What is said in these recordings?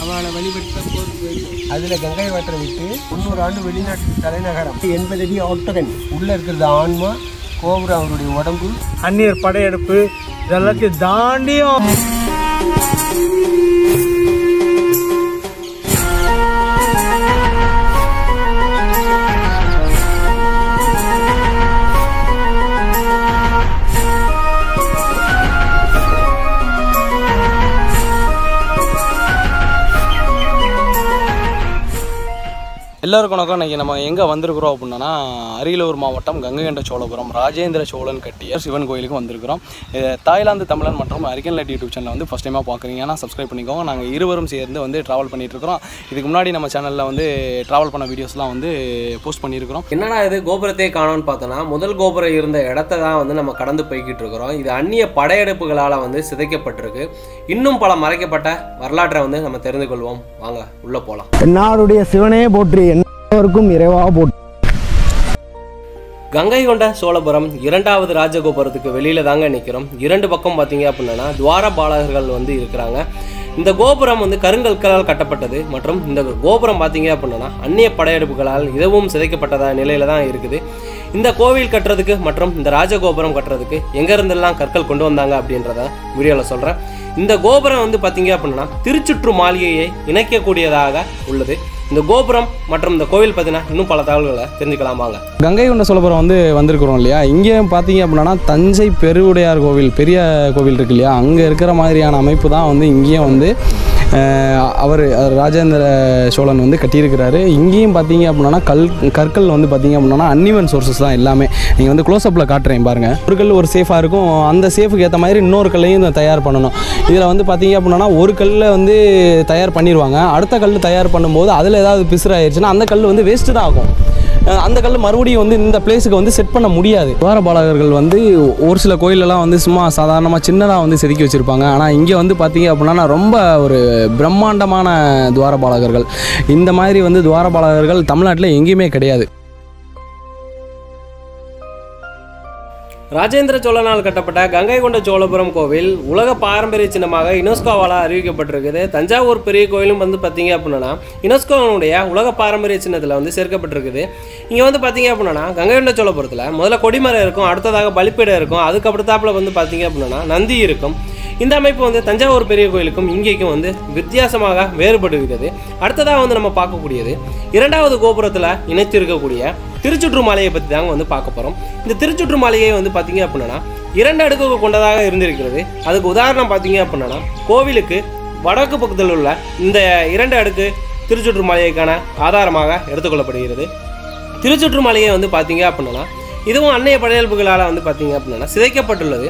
அவளை வழிபட்ட போர் அதில் கங்கை வாட்டரை விட்டு 300 ஆண்டு வெளிநாட்டு தலைநகரம் 80 அடி ஒட்டகன் உள்ளே இருக்கிறது ஆன்மா, கோபுரம் அவருடைய உடம்பு. அந்நியர் படையெடுப்பு இதெல்லாத்தையும் தாண்டியும் எல்லாருக்கும் வணக்கம். இன்றைக்கி நம்ம எங்கே வந்திருக்கிறோம் அப்படின்னா அரியலூர் மாவட்டம் கங்கை கொண்ட சோழபுரம் ராஜேந்திர சோழன் கட்டிய சிவன் கோயிலுக்கு வந்திருக்கிறோம். தாய்லாந்து தமிழன் மற்றும் அரிக்கன் லைட் யூடியூப் சேனலில் வந்து ஃபஸ்ட் டைமாக பார்க்குறீங்கன்னா சப்ஸ்கிரைப் பண்ணிக்கோங்க. நாங்கள் இருவரும் சேர்ந்து வந்து ட்ராவல் பண்ணிகிட்ருக்கிறோம். இதுக்கு முன்னாடி நம்ம சேனலில் வந்து ட்ராவல் பண்ண வீடியோஸ்லாம் வந்து போஸ்ட் பண்ணியிருக்கிறோம். என்னடா இது கோபுரத்தையே காணோன்னு பார்த்தோன்னா முதல் கோபுரம் இருந்த இடத்த தான் வந்து நம்ம கடந்து போய்கிட்டு இருக்கிறோம். இது அந்நிய படையெடுப்புகளால் வந்து சிதைக்கப்பட்டிருக்கு. இன்னும் பல மறைக்கப்பட்ட வரலாற்றை வந்து நம்ம தெரிந்து கொள்வோம். வாங்க உள்ளே போகலாம். என்னாருடைய சிவனே போற்றி, எல்லாருக்கும் இறைவா போற்றி. கங்கை கொண்ட சோழபுரம் 2வது ராஜகோபுரத்துக்கு வெளியில தாங்க நிற்கிறோம். 2 பக்கம் பார்த்தீங்க அப்படின்னா துவாரபாலகர்கள் வந்து இருக்கிறாங்க. இந்த கோபுரம் வந்து கருங்கற்களால் கட்டப்பட்டது மற்றும் இந்த கோபுரம் பார்த்தீங்க அப்படின்னா அந்நிய படையெடுப்புகளால் இதுவும் சிதைக்கப்பட்டதா நிலையில தான் இருக்குது. இந்த கோவில் கட்டுறதுக்கு மற்றும் இந்த ராஜகோபுரம் கட்டுறதுக்கு எங்கேருந்தெல்லாம் கற்கள் கொண்டு வந்தாங்க அப்படின்றத வீடியோவில் சொல்கிறேன். இந்த கோபுரம் வந்து பார்த்தீங்க அப்படின்னா திருச்சுற்று மாளிகையை இணைக்கக்கூடியதாக உள்ளது. இந்த கோபுரம் மற்றும் இந்த கோவில் பார்த்தீங்கன்னா இன்னும் பல தகவல்களை தெரிஞ்சுக்கலாம் வாங்க. கங்கை கொண்ட சோழபுரம் வந்து வந்திருக்கிறோம் இல்லையா. இங்கே பார்த்தீங்க அப்படின்னா தஞ்சை பெருவுடையார் கோவில், பெரிய கோவில் இருக்கு இல்லையா, அங்கே இருக்கிற மாதிரியான அமைப்பு தான் வந்து இங்கேயும் வந்து அவர் ராஜேந்திர சோழன் வந்து கட்டியிருக்கிறாரு. இங்கேயும் பார்த்தீங்க அப்படின்னா கற்கள் வந்து பார்த்தீங்க அப்படின்னா அன்னிவன் சோர்சஸ் தான் எல்லாமே. நீங்கள் வந்து க்ளோஸ்அப்பில் காட்டுறேன் பாருங்கள். ஒரு கல் ஒரு சேஃபாக இருக்கும், அந்த சேஃபுக்கு ஏற்ற மாதிரி இன்னொரு கல்லையும் தயார் பண்ணணும். இதில் வந்து பார்த்தீங்க அப்படின்னா ஒரு கல்லை வந்து தயார் பண்ணிடுவாங்க. அடுத்த கல் தயார் பண்ணும்போது அதில் ஏதாவது பிசுறு ஆயிடுச்சுன்னா அந்த கல் வந்து வேஸ்ட்டு தான் ஆகும். அந்த கல் மறுபடியும் வந்து இந்த பிளேஸுக்கு வந்து செட் பண்ண முடியாது. துவாரபாலகர்கள் வந்து ஒரு சில கோயிலெல்லாம் வந்து சும்மா சாதாரணமாக சின்னதாக வந்து செதுக்கி வச்சுருப்பாங்க. ஆனால் இங்கே வந்து பார்த்தீங்க அப்படின்னா ரொம்ப ஒரு பிரம்மாண்டமான துவாரபாலகர்கள். இந்த மாதிரி வந்து துவாரபாலகர்கள் தமிழ்நாட்டில் எங்கேயுமே கிடையாது. ராஜேந்திர சோழனால் கட்டப்பட்ட கங்கை கொண்ட சோழபுரம் கோவில் உலக பாரம்பரிய சின்னமாக யுனெஸ்கோவால் அறிவிக்கப்பட்டிருக்குது. தஞ்சாவூர் பெரிய கோயிலும் வந்து பார்த்தீங்க அப்படின்னா யுனெஸ்கோனுடைய உலக பாரம்பரிய சின்னத்தில் வந்து சேர்க்கப்பட்டிருக்குது. இங்கே வந்து பார்த்தீங்க அப்படின்னா கங்கை கொண்ட சோழபுரத்தில் முதல்ல கொடிமரம் இருக்கும், அடுத்ததாக பலிப்பீடம் இருக்கும், அதுக்கப்புறத்தாப்பில் வந்து பார்த்தீங்க அப்படின்னா நந்தி இருக்கும். இந்த அமைப்பு வந்து தஞ்சாவூர் பெரிய கோயிலுக்கும் இங்கேக்கும் வந்து வித்தியாசமாக வேறுபடுகிறது. அடுத்ததாக வந்து நம்ம பார்க்கக்கூடியது 2வது கோபுரத்தில் இணைத்திருக்கக்கூடிய திருச்சுற்று மாளிகையை பற்றி தாங்க வந்து பார்க்க போகிறோம். இந்த திருச்சுற்று மாளிகை வந்து பார்த்தீங்க அப்படின்னா 2 அடுக்குகள் கொண்டதாக இருந்திருக்கிறது. அதுக்கு உதாரணம் பார்த்தீங்க அப்படின்னா கோவிலுக்கு வடக்கு பக்கத்தில் உள்ள இந்த 2 அடுக்கு திருச்சுற்று மாளிகைக்கான ஆதாரமாக எடுத்துக்கொள்ளப்படுகிறது. திருச்சுற்று மாளிகை வந்து பார்த்தீங்க அப்படின்னா இதுவும் அன்னைய படையெடுப்புகளால் வந்து பார்த்தீங்க அப்படின்னா சிதைக்கப்பட்டுள்ளது.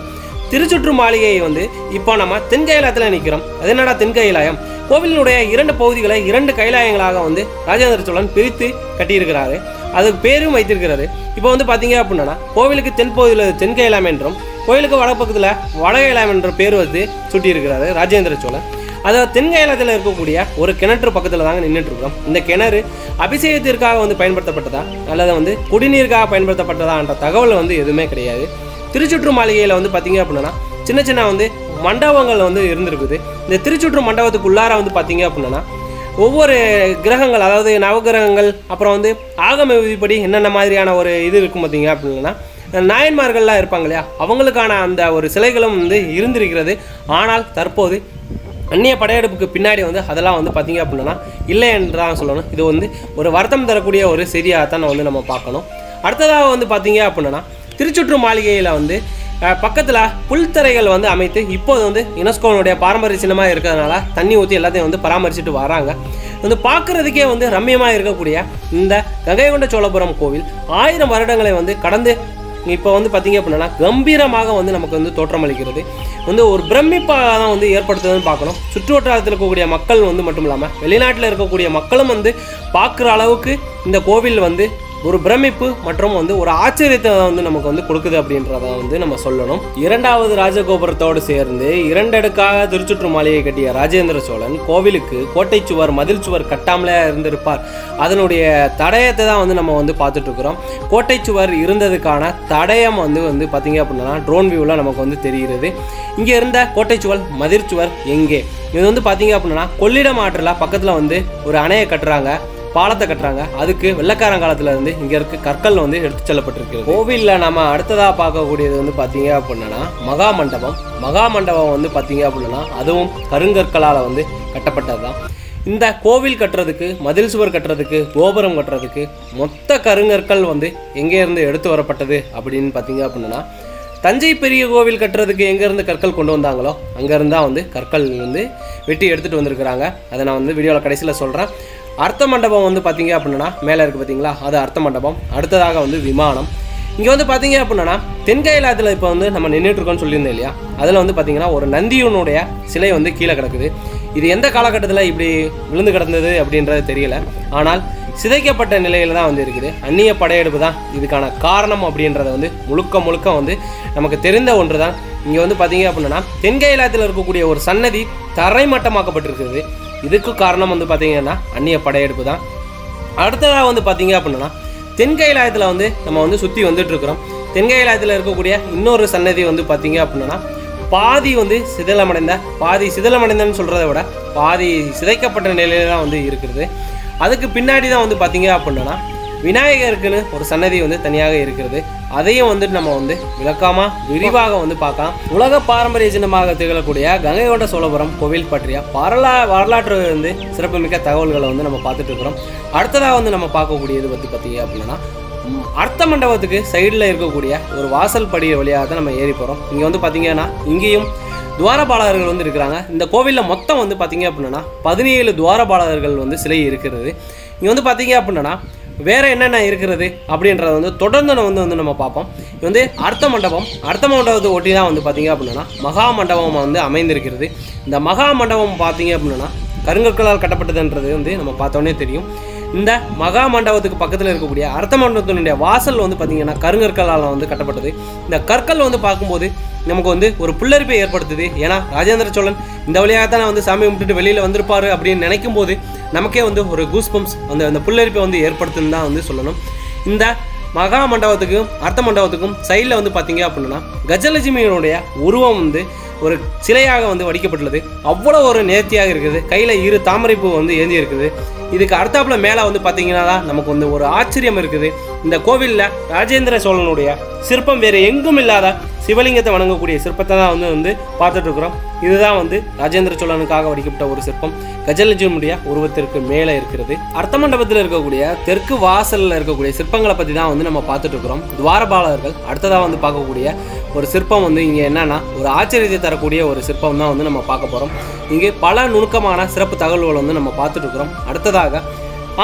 திருச்சுற்று மாளிகையை வந்து இப்போ நம்ம தென்கைலாயத்தில் நிற்கிறோம். அது என்னடா தென்கைலாயம்? கோவிலினுடைய 2 பகுதிகளை 2 கைலாயங்களாக வந்து ராஜேந்திர சோழன் பிரித்து கட்டியிருக்கிறாரு. அதுக்கு பேரும் வைத்திருக்கிறாரு. இப்போ வந்து பார்த்தீங்க அப்படின்னா கோவிலுக்கு தென்பகுதியில் தென்கைலாயம் என்றும் கோவிலுக்கு வடப்பக்கத்தில் வடகைலாயம் என்ற பேர் வந்து சுட்டியிருக்கிறாரு ராஜேந்திர சோழன். அதாவது தென்கைலாயத்தில் இருக்கக்கூடிய ஒரு கிணற்று பக்கத்தில் தாங்க நின்றுட்டு இருக்கிறோம். இந்த கிணறு அபிஷேகத்திற்காக வந்து பயன்படுத்தப்பட்டதா அல்லது வந்து குடிநீருக்காக பயன்படுத்தப்பட்டதா என்ற தகவல் வந்து எதுவுமே கிடையாது. திருச்சுற்று மாளிகையில் வந்து பார்த்தீங்க அப்படின்னா சின்ன சின்ன வந்து மண்டபங்கள் வந்து இருந்திருக்குது. இந்த திருச்சுற்று மண்டபத்துக்குள்ளார வந்து பார்த்தீங்க அப்படின்னா ஒவ்வொரு கிரகங்கள், அதாவது நவகிரகங்கள், அப்புறம் வந்து ஆகம விதிப்படி என்னென்ன மாதிரியான ஒரு இது இருக்கும் பார்த்தீங்க அப்படின்னா நாயன்மார்கள்லாம் இருப்பாங்க இல்லையா, அவங்களுக்கான அந்த ஒரு சிலைகளும் வந்து இருந்திருக்கிறது. ஆனால் தற்போது அந்நிய படையெடுப்புக்கு பின்னாடி வந்து அதெல்லாம் வந்து பார்த்தீங்க அப்படின்னா இல்லை என்றுதான் சொல்லணும். இது வந்து ஒரு வருத்தம் தரக்கூடிய ஒரு செய்தியாகத்தான் வந்து நம்ம பார்க்கணும். அடுத்ததாக வந்து பார்த்தீங்க அப்படின்னா திருச்சுற்று மாளிகையில் வந்து பக்கத்தில் புல்தரைகள் வந்து அமைத்து இப்போது வந்து யுனெஸ்கோனுடைய பாரம்பரிய சின்னமாக இருக்கிறதுனால தண்ணி ஊற்றி எல்லாத்தையும் வந்து பராமரிச்சுட்டு வராங்க. வந்து பார்க்குறதுக்கே வந்து ரம்மியமாக இருக்கக்கூடிய இந்த கங்கை கொண்ட சோழபுரம் கோவில் 1000 வருடங்களை வந்து கடந்து இப்போ வந்து பார்த்தீங்க அப்படின்னா கம்பீரமாக வந்து நமக்கு வந்து தோற்றமளிக்கிறது. வந்து ஒரு பிரமிப்பாக தான் வந்து ஏற்படுத்துதுன்னு பார்க்கணும். சுற்று வட்டாரத்தில் இருக்கக்கூடிய மக்கள் வந்து மட்டும் இல்லாமல் வெளிநாட்டில் இருக்கக்கூடிய மக்களும் வந்து பார்க்குற அளவுக்கு இந்த கோவில் வந்து ஒரு பிரமிப்பு மற்றும் வந்து ஒரு ஆச்சரியத்தை வந்து நமக்கு வந்து கொடுக்குது அப்படின்றத வந்து நம்ம சொல்லணும். இரண்டாவது ராஜகோபுரத்தோடு சேர்ந்து 2 அடுக்காக திருச்சுற்று மாளிகை கட்டிய ராஜேந்திர சோழன் கோவிலுக்கு கோட்டை சுவர் மதில் சுவர் கட்டாமலே இருந்திருப்பார். அதனுடைய தடயத்தை தான் வந்து நம்ம வந்து பார்த்துட்டு இருக்கிறோம். கோட்டை சுவர் இருந்ததுக்கான தடயம் வந்து பார்த்தீங்க அப்படின்னா ட்ரோன் வியூவில் நமக்கு வந்து தெரிகிறது. இங்கே இருந்த கோட்டை சுவர் மதில் சுவர் எங்கே? இது வந்து பார்த்தீங்க அப்படின்னா கொள்ளிடம் ஆற்றில் பக்கத்தில் வந்து ஒரு அணையை கட்டுறாங்க, பாலத்தை கட்டுறாங்க. அதுக்கு வெள்ளக்காரங்காலத்துல இருந்து இங்க இருக்க கற்கள் வந்து எடுத்து செல்லப்பட்டிருக்கு. கோவில்ல நம்ம அடுத்ததா பார்க்கக்கூடியது வந்து பாத்தீங்க அப்படின்னா மகா மண்டபம் வந்து பாத்தீங்க அப்படின்னா அதுவும் கருங்கற்களால் வந்து கட்டப்பட்டதுதான். இந்த கோவில் கட்டுறதுக்கு, மதில் சுவர் கட்டுறதுக்கு, கோபுரம் கட்டுறதுக்கு மொத்த கருங்கற்கள் வந்து எங்கே இருந்து எடுத்து வரப்பட்டது அப்படின்னு பார்த்தீங்க அப்படின்னா தஞ்சை பெரிய கோவில் கட்டுறதுக்கு எங்கேருந்து கற்கள் கொண்டு வந்தாங்களோ அங்கேருந்து தான் வந்து கற்கள் வந்து வெட்டி எடுத்துகிட்டு வந்திருக்கிறாங்க. அதை நான் வந்து வீடியோவில் கடைசியில் சொல்கிறேன். அர்த்த மண்டபம் வந்து பார்த்தீங்க அப்படின்னா மேலே இருக்குது பார்த்தீங்களா, அது அர்த்த மண்டபம். அடுத்ததாக வந்து விமானம். இங்கே வந்து பார்த்தீங்க அப்படின்னா தென்கைலாயத்தில் இப்போ வந்து நம்ம நின்றுட்டுருக்கோன்னு சொல்லியிருந்தேன் இல்லையா, அதில் வந்து பார்த்தீங்கன்னா ஒரு நந்தியுனுடைய சிலை வந்து கீழே கிடக்குது. இது எந்த காலகட்டத்தில் இப்படி விழுந்து கிடந்தது அப்படின்றது தெரியல. ஆனால் சிதைக்கப்பட்ட நிலையில் தான் வந்து இருக்குது. அந்நிய படையெடுப்பு தான் இதுக்கான காரணம் அப்படின்றத வந்து முழுக்க வந்து நமக்கு தெரிந்த ஒன்று தான். இங்கே வந்து பார்த்தீங்க அப்படின்னா தென்கைலாயத்தில் இருக்கக்கூடிய ஒரு சன்னதி தரைமட்டமாக்கப்பட்டிருக்கிறது. இதுக்கு காரணம் வந்து பார்த்தீங்கன்னா அந்நிய படையெடுப்பு தான். அடுத்ததாக வந்து பார்த்தீங்க அப்படின்னா தென்கைலாயத்தில் வந்து நம்ம வந்து சுற்றி வந்துட்டு இருக்கிறோம். தென்கைலாயத்தில் இருக்கக்கூடிய இன்னொரு சன்னதி வந்து பார்த்தீங்க அப்படின்னா பாதி வந்து சிதிலமடைந்தன்னு சொல்கிறத விட பாதி சிதைக்கப்பட்ட நிலையில தான் வந்து இருக்கிறது. அதுக்கு பின்னாடி தான் வந்து பார்த்தீங்க அப்படின்னா விநாயகருக்குன்னு ஒரு சன்னதி வந்து தனியாக இருக்கிறது. அதையும் வந்துட்டு நம்ம வந்து விரிவாக வந்து பார்க்கலாம். உலக பாரம்பரிய சின்னமாக திகழக்கூடிய கங்கை கொண்ட சோழபுரம் கோவில் பற்றிய வரலாற்று வந்து சிறப்புமிக்க தகவல்களை வந்து நம்ம பார்த்துட்டு இருக்கிறோம். அடுத்ததாக வந்து நம்ம பார்க்கக்கூடியது வந்து பார்த்தீங்க அப்படின்னா அர்த்த மண்டபத்துக்கு சைடில் இருக்கக்கூடிய ஒரு வாசல் படி வழியாக தான் நம்ம ஏறி போகிறோம். இங்கே வந்து பார்த்தீங்கன்னா இங்கேயும் துவாரபாலகர்கள் வந்து இருக்கிறாங்க. இந்த கோவிலில் மொத்தம் வந்து பார்த்தீங்க அப்படின்னா 17 துவாரபாலகர்கள் வந்து சிலை இருக்கிறது. இங்கே வந்து பார்த்தீங்க அப்படின்னா வேறு என்னென்ன இருக்கிறது அப்படின்றத வந்து தொடர்ந்து வந்து நம்ம பார்ப்போம். இது வந்து அர்த்த மண்டபத்தை ஒட்டி தான் வந்து பார்த்தீங்க அப்படின்னா மகா மண்டபம் வந்து அமைந்திருக்கிறது. இந்த மகா மண்டபம் பார்த்தீங்க அப்படின்னா கருங்கற்களால் கட்டப்பட்டதுன்றது வந்து நம்ம பார்த்தோன்னே தெரியும். இந்த மகா மண்டபத்துக்கு பக்கத்தில் இருக்கக்கூடிய அர்த்த மண்டபத்தினுடைய வாசல் வந்து பார்த்தீங்கன்னா கருங்கற்களால் வந்து கட்டப்பட்டது. இந்த கற்கள் வந்து பார்க்கும்போது நமக்கு வந்து ஒரு புல்லரிப்பை ஏற்படுத்துது. ஏன்னா ராஜேந்திர சோழன் இந்த வழியாக தான் வந்து சாமி கும்பிட்டுட்டு வெளியில் வந்திருப்பாரு அப்படின்னு நினைக்கும் போது நமக்கே வந்து ஒரு கூஸ்பம்ஸ் அந்த புல்லரிப்பை வந்து ஏற்படுத்துன்னு தான் வந்து சொல்லணும். இந்த மகா மண்டபத்துக்கும் அர்த்த மண்டபத்துக்கும் சைடில் வந்து பார்த்தீங்க அப்படின்னா கஜலட்சுமியினுடைய உருவம் வந்து ஒரு சிலையாக வந்து வடிக்கப்பட்டுள்ளது. அவ்வளோ ஒரு நேர்த்தியாக இருக்குது. கையில் 2 தாமரைப்பூ வந்து ஏந்தி இருக்குது. இதுக்கு அடுத்தாப்புல மேலே வந்து பார்த்தீங்கன்னா தான் நமக்கு வந்து ஒரு ஆச்சரியம் இருக்குது. இந்த கோவிலில் ராஜேந்திர சோழனுடைய சிற்பம் வேறு எங்கும் இல்லாத சிவலிங்கத்தை வணங்கக்கூடிய சிற்பத்தை தான் வந்து பார்த்துட்டு இருக்கிறோம். இதுதான் வந்து ராஜேந்திர சோழனுக்காக வடிக்கப்பட்ட ஒரு சிற்பம் கஜலட்சுமியுடைய உருவத்திற்கு மேலே இருக்கிறது. அர்த்த மண்டபத்தில் இருக்கக்கூடிய தெற்கு வாசலில் இருக்கக்கூடிய சிற்பங்களை பற்றி தான் வந்து நம்ம பார்த்துட்டு இருக்கிறோம். துவாரபாலகர்கள் அடுத்ததாக வந்து பார்க்கக்கூடிய ஒரு சிற்பம் வந்து இங்கே என்னன்னா ஒரு ஆச்சரியத்தை தரக்கூடிய ஒரு சிற்பம் தான் வந்து நம்ம பார்க்க போகிறோம். இங்கே பல நுணுக்கமான சிறப்பு தகவல்கள் வந்து நம்ம பார்த்துட்டு இருக்கிறோம். அடுத்ததாக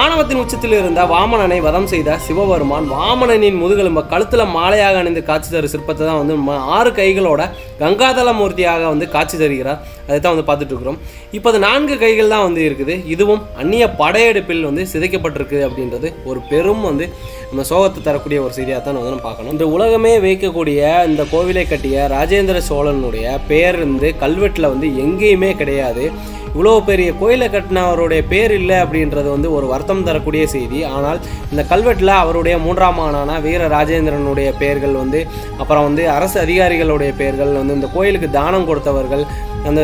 ஆணவத்தின் உச்சத்தில் இருந்த வாமனனை வதம் செய்த சிவபெருமான் வாமனனின் முதுகெலும்பை கழுத்தில் மாலையாக அணிந்து காட்சி தரும் சிற்பத்தை தான் வந்து 6 கைகளோட கங்காதள மூர்த்தியாக வந்து காட்சி தருகிறார். அதை தான் வந்து பார்த்துட்டு இருக்கிறோம். இப்போ அது 4 கைகள் தான் வந்து இருக்குது. இதுவும் அந்நிய படையெடுப்பில் வந்து சிதைக்கப்பட்டிருக்கு அப்படின்றது ஒரு பெரும் வந்து நம்ம சோகத்தை தரக்கூடிய ஒரு செய்தியாக தான் வந்து நம்ம பார்க்கணும். இந்த உலகமே வைக்கக்கூடிய இந்த கோவிலை கட்டிய ராஜேந்திர சோழனுடைய பெயர் வந்து கல்வெட்டில் வந்து எங்கேயுமே கிடையாது. இவ்வளோ பெரிய கோயிலை கட்டினவருடைய பேர் இல்லை அப்படின்றது வந்து ஒரு வருத்தம் தரக்கூடிய செய்தி. ஆனால் இந்த கல்வெட்டில் அவருடைய 3ஆம் ஆனான வீர ராஜேந்திரனுடைய பெயர்கள் வந்து அப்புறம் வந்து அரசு அதிகாரிகளுடைய பெயர்கள் வந்து இந்த கோயிலுக்கு தானம் கொடுத்தவர்கள், அந்த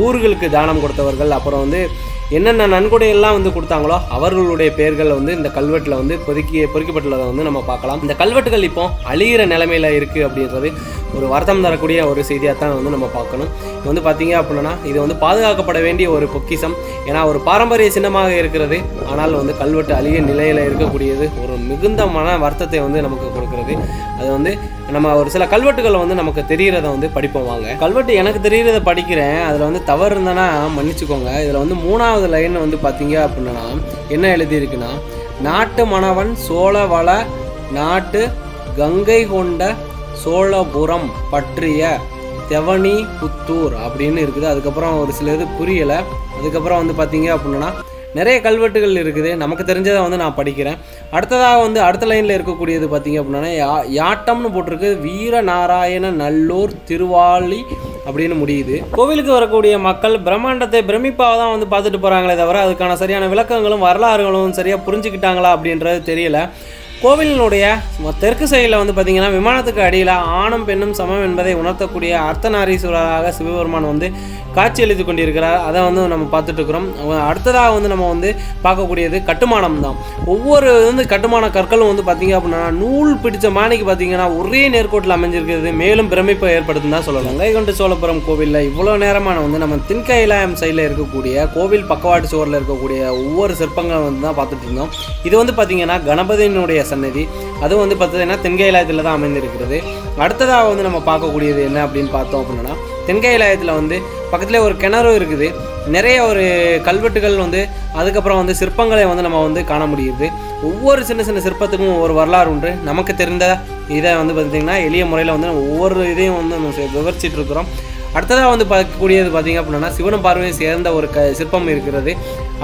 ஊர்களுக்கு தானம் கொடுத்தவர்கள், அப்புறம் வந்து என்னென்ன நன்கொடையெல்லாம் வந்து கொடுத்தாங்களோ அவர்களுடைய பெயர்கள் வந்து இந்த கல்வெட்டில் வந்து பொறிக்கப்பட்டுள்ளதை வந்து நம்ம பார்க்கலாம். இந்த கல்வெட்டுகள் இப்போ அழிகிற நிலைமையில் இருக்குது அப்படின்றது ஒரு வருத்தம் தரக்கூடிய ஒரு செய்தியாக தான் வந்து நம்ம பார்க்கணும். இது வந்து பார்த்தீங்க அப்படின்னா இது வந்து பாதுகாக்கப்பட வேண்டிய ஒரு பொக்கிஷம். ஏன்னா ஒரு பாரம்பரிய சின்னமாக இருக்கிறது. ஆனால் வந்து கல்வெட்டு அழிய நிலையில் இருக்கக்கூடியது ஒரு மிகுந்த மன வருத்தத்தை வந்து நமக்கு கொடுக்கிறது. அது வந்து நம்ம ஒரு சில கல்வெட்டுகளை வந்து நமக்கு தெரிகிறத வந்து படிப்போம் வாங்க. கல்வெட்டு எனக்கு தெரிகிறத படிக்கிறேன். அதில் வந்து தவறு இருந்தேன்னா மன்னிச்சுக்கோங்க. இதில் வந்து 3ஆவது லைன் வந்து பார்த்தீங்க அப்படின்னா என்ன எழுதியிருக்குன்னா, நாட்டு மணவன் சோழவள நாட்டு கங்கை கொண்ட சோழபுரம் பற்றிய தெவனி புத்தூர் அப்படின்னு இருக்குது. அதுக்கப்புறம் ஒரு சில இது புரியலை. அதுக்கப்புறம் வந்து பார்த்தீங்க அப்படின்னா நிறைய கல்வெட்டுகள் இருக்குது. நமக்கு தெரிஞ்சதை வந்து நான் படிக்கிறேன். அடுத்ததாக வந்து அடுத்த லைனில் இருக்கக்கூடியது பார்த்திங்க அப்படின்னா யாட்டம்னு போட்டிருக்கு. வீரநாராயண நல்லூர் திருவாளி அப்படின்னு முடியுது. கோவிலுக்கு வரக்கூடிய மக்கள் பிரம்மாண்டத்தை பிரமிப்பாக தான் வந்து பார்த்துட்டு போகிறாங்களே தவிர அதுக்கான சரியான விளக்கங்களும் வரலாறுகளும் சரியாக புரிஞ்சுக்கிட்டாங்களா அப்படின்றது தெரியல. கோவிலினுடைய தெற்கு சைடில் வந்து பார்த்திங்கன்னா விமானத்துக்கு அடியில் ஆணும் பெண்ணும் சமம் என்பதை உணர்த்தக்கூடிய அர்த்தநாரீஸ்வரராக சிவபெருமான் வந்து காட்சியளித்து கொண்டிருக்கிறார். அதை வந்து நம்ம பார்த்துட்ருக்குறோம். அடுத்ததாக வந்து நம்ம வந்து பார்க்கக்கூடியது கட்டுமானம் தான். ஒவ்வொரு வந்து கட்டுமான கற்களும் வந்து பார்த்திங்க அப்படின்னா நூல் பிடிச்ச மாணிக்கு பார்த்திங்கன்னா ஒரே நேர்கோட்டில் அமைஞ்சிருக்கிறது. மேலும் பிரமிப்பை ஏற்படுத்தும் தான் சொல்லலாம். கங்கைகொண்ட சோழபுரம் கோவிலில் இவ்வளோ நேரமான வந்து நம்ம தென்கைலாயம் சைடில் இருக்கக்கூடிய கோவில் பக்கவாட்டு சுவரில் இருக்கக்கூடிய ஒவ்வொரு சிற்பங்களும் வந்து தான் பார்த்துட்டு இருந்தோம். இது வந்து பார்த்திங்கன்னா கணபதியினுடைய சன்னதி. அது வந்து பார்த்தீங்கன்னா தென்கைலாயத்தில் தான் அமைந்திருக்கிறது. அடுத்ததாக வந்து நம்ம பார்க்கக்கூடியது என்ன அப்படின்னு பார்த்தோம் அப்படின்னா தென்கைலாயத்தில் வந்து பக்கத்தில் ஒரு கிணறு இருக்குது. நிறைய ஒரு கல்வெட்டுகள் வந்து அதுக்கப்புறம் வந்து சிற்பங்களை வந்து நம்ம வந்து காண முடியுது. ஒவ்வொரு சின்ன சின்ன சிற்பத்துக்கும் ஒவ்வொரு வரலாறு உண்டு. நமக்கு தெரிந்த இதை வந்து பார்த்திங்கன்னா எளிய முறையில் வந்து நம்ம ஒவ்வொரு இதையும் வந்து நம்ம விவரிச்சிட்டு இருக்கிறோம். அடுத்ததாக வந்து பார்க்கக்கூடியது பார்த்திங்க அப்படின்னா சிவனும் பார்வையும் சேர்ந்த ஒரு சிற்பம் இருக்கிறது.